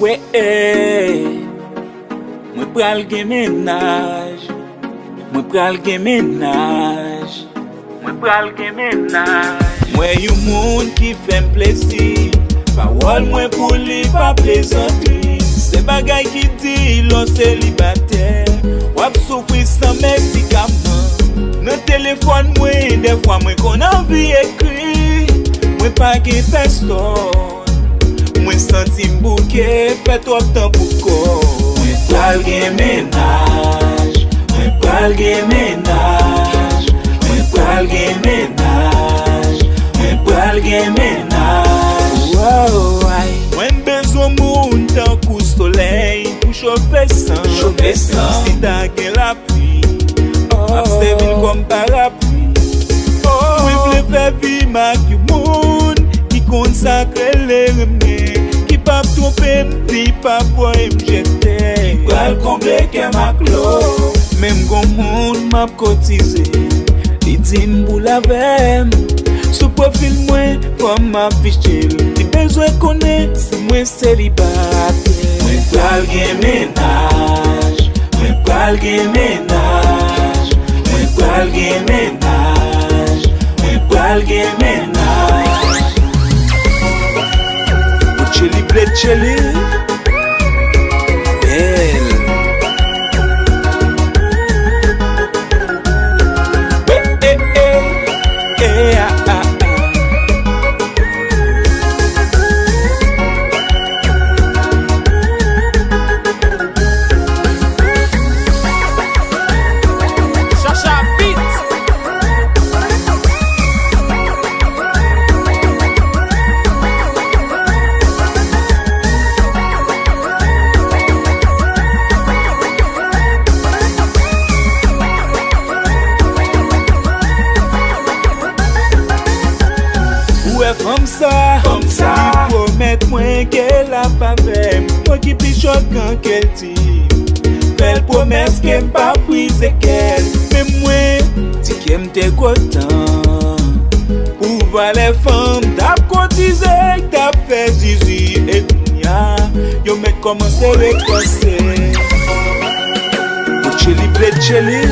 Ouais, moi pral gen menaj. Moi pral gen menaj. Moi pral gen menaj. Moi yon moun ki fèm plesi. Parole moi pour li pa plaisanterie. C'est bagay qui dit l'on célibataire. Wap souffrir sans médicament. Nan téléphone moi des fois moi qu'on envie écrit. Moi pas gen personne. Moi senti m'bouquet fait trop temps pour corps. Moi pral gen menaj. Moi pral gen menaj. Moi pral gen menaj. Moi pral gen menaj. Wow, when besoin moun tan kou soleil pou chauffer sang. Si ta gen la pluie, observe comme parapluie. Moi vle fè vi mak yu moun ki consacre le remè, ki pa trompe m'di pa po m'jete. Pral komble ke mak lo, même gon moun m'ap kotize. Li di m'bou la vem. Sous profil moi comme ma fiche, ti besoin connaît si moi célibataire. Moi pral gen menaj. Moi pral gen menaj. Moi pral gen menaj. Moi pral gen menaj. Botchely Bletchley, belle. Comme ça, il promet moi qu'elle a pas fait. Moi qui plus choquant qu'elle dit. Belle promesse qu'elle pas prise qu'elle. Mais moi, si qu'elle m'était content. Pour voir les femmes, t'as cotisé, t'as fait zizi. Et bien, yo m'a commencé à réconcilier. Botchely Bletchley.